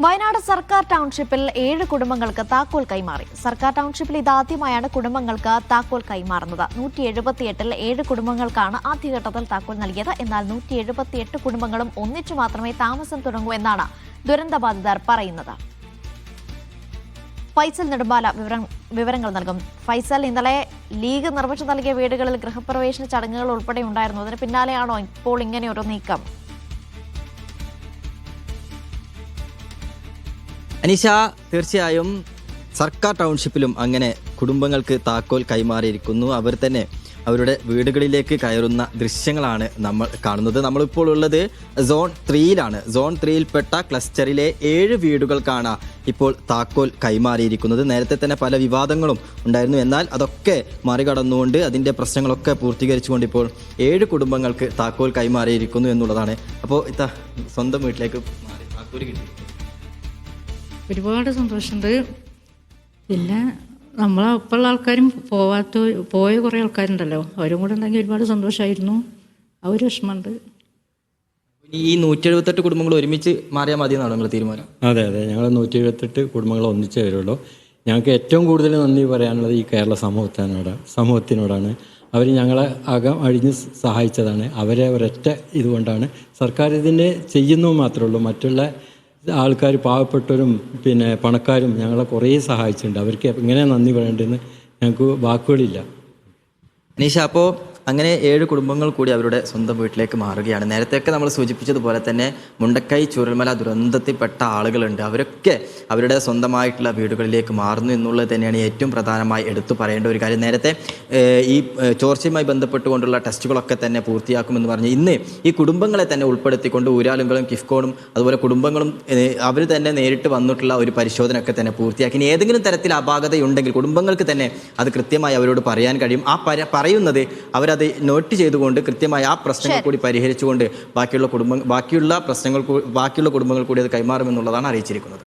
വയനാട് സർക്കാർ ടൗൺഷിപ്പിൽ 7 കുടുംബങ്ങൾക്ക് താക്കോൽ കൈമാറി. സർക്കാർ ടൗൺഷിപ്പിൽ ഇതാദ്യമായാണ് കുടുംബങ്ങൾക്ക് താക്കോൽ കൈമാറുന്നത്. 178-ൽ 7 കുടുംബങ്ങൾക്കാണ് ആദ്യഘട്ടത്തിൽ താക്കോൽ നൽകിയത്. എന്നാൽ 178 കുടുംബങ്ങളും ഒന്നിച്ചു മാത്രമേ താമസം തുടങ്ങൂ എന്നാണ് ദുരന്തബാധിതർ പറയുന്നത്. ഫൈസൽ നെടുമ്പാല വിവരങ്ങൾ നൽകും. ഫൈസൽ, ഇന്നലെ ലീഗ് നിർമ്മിച്ചു നൽകിയ വീടുകളിൽ ഗൃഹപ്രവേശന ചടങ്ങുകൾ ഉൾപ്പെടെ ഉണ്ടായിരുന്നു. അതിന് പിന്നാലെയാണോ ഇപ്പോൾ ഇങ്ങനെയൊരു നീക്കം? അനീഷ, തീർച്ചയായും സർക്കാർ ടൗൺഷിപ്പിലും അങ്ങനെ കുടുംബങ്ങൾക്ക് താക്കോൽ കൈമാറിയിരിക്കുന്നു. അവർ തന്നെ അവരുടെ വീടുകളിലേക്ക് കയറുന്ന ദൃശ്യങ്ങളാണ് നമ്മൾ കാണുന്നത്. നമ്മളിപ്പോൾ ഉള്ളത് സോൺ 3യിലാണ്. സോൺ 3യിൽപ്പെട്ട ക്ലസ്റ്ററിലെ 7 വീടുകൾക്കാണ് ഇപ്പോൾ താക്കോൽ കൈമാറിയിരിക്കുന്നത്. നേരത്തെ തന്നെ പല വിവാദങ്ങളും ഉണ്ടായിരുന്നു. എന്നാൽ അതൊക്കെ മറികടന്നുകൊണ്ട് അതിൻ്റെ പ്രശ്നങ്ങളൊക്കെ പൂർത്തീകരിച്ചുകൊണ്ട് ഇപ്പോൾ 7 കുടുംബങ്ങൾക്ക് താക്കോൽ കൈമാറിയിരിക്കുന്നു എന്നുള്ളതാണ്. അപ്പോൾ സ്വന്തം വീട്ടിലേക്ക് മാറി താക്കോൽ കിട്ടി. ഒരുപാട് സന്തോഷമുണ്ട്. പിന്നെ നമ്മളെ ഒപ്പമുള്ള ആൾക്കാരും പോയ കുറേ ആൾക്കാരുണ്ടല്ലോ, അവരും കൂടെ ഉണ്ടെങ്കിൽ ഒരുപാട് സന്തോഷമായിരുന്നു. ആ ഒരു വിഷമമുണ്ട്. ഈ 178 കുടുംബങ്ങൾ ഒരുമിച്ച് മാറിയാൽ മതി എന്നാണ് നിങ്ങൾ തീരുമാനം? അതെ, ഞങ്ങൾ 178 കുടുംബങ്ങൾ ഒന്നിച്ചേ വരുള്ളൂ. ഞങ്ങൾക്ക് ഏറ്റവും കൂടുതൽ നന്ദി പറയാനുള്ളത് ഈ കേരള സമൂഹത്തിനോടാണ്. അവർ ഞങ്ങളെ അഴിഞ്ഞ് സഹായിച്ചതാണ്. അവരെ ഒരൊറ്റ ഇതുകൊണ്ടാണ് സർക്കാർ ഇതിനെ ചെയ്യുന്നു മാത്രമേ ഉള്ളൂ. മറ്റുള്ള ആൾക്കാർ, പാവപ്പെട്ടവരും പിന്നെ പണക്കാരും ഞങ്ങളെ കുറേ സഹായിച്ചിട്ടുണ്ട്. അവർക്ക് എങ്ങനെ നന്ദി പറയേണ്ടതെന്ന് ഞങ്ങൾക്ക് വാക്കുകളില്ല. അനീഷ, അപ്പോൾ അങ്ങനെ 7 കുടുംബങ്ങൾ കൂടി അവരുടെ സ്വന്തം വീട്ടിലേക്ക് മാറുകയാണ്. നേരത്തെയൊക്കെ നമ്മൾ സൂചിപ്പിച്ചതുപോലെ തന്നെ മുണ്ടക്കൈ ചൂരൽമല ദുരന്തത്തിൽപ്പെട്ട ആളുകളുണ്ട്. അവരൊക്കെ അവരുടെ സ്വന്തമായിട്ടുള്ള വീടുകളിലേക്ക് മാറുന്നു എന്നുള്ളത് തന്നെയാണ് ഏറ്റവും പ്രധാനമായി എടുത്തു പറയേണ്ട ഒരു കാര്യം. നേരത്തെ ഈ ചോർച്ചയുമായി ബന്ധപ്പെട്ടുകൊണ്ടുള്ള ടെസ്റ്റുകളൊക്കെ തന്നെ പൂർത്തിയാക്കുമെന്ന് പറഞ്ഞ് ഇന്ന് ഈ കുടുംബങ്ങളെ തന്നെ ഉൾപ്പെടുത്തിക്കൊണ്ട് ഊരാളുകളും കിഫ്കോണും അതുപോലെ കുടുംബങ്ങളും അവർ തന്നെ നേരിട്ട് വന്നിട്ടുള്ള ഒരു പരിശോധനയൊക്കെ തന്നെ പൂർത്തിയാക്കി. ഇനി ഏതെങ്കിലും തരത്തിൽ അപാകതയുണ്ടെങ്കിൽ കുടുംബങ്ങൾക്ക് തന്നെ അത് കൃത്യമായി അവരോട് പറയാൻ കഴിയും. ആ പറയുന്നത് അവരത് നോട്ട് ചെയ്തുകൊണ്ട് കൃത്യമായി ആ പ്രശ്നങ്ങൾ കൂടി പരിഹരിച്ചുകൊണ്ട് ബാക്കിയുള്ള കുടുംബങ്ങൾ കൂടി അത് കൈമാറുമെന്നുള്ളതാണ് അറിയിച്ചിരിക്കുന്നത്.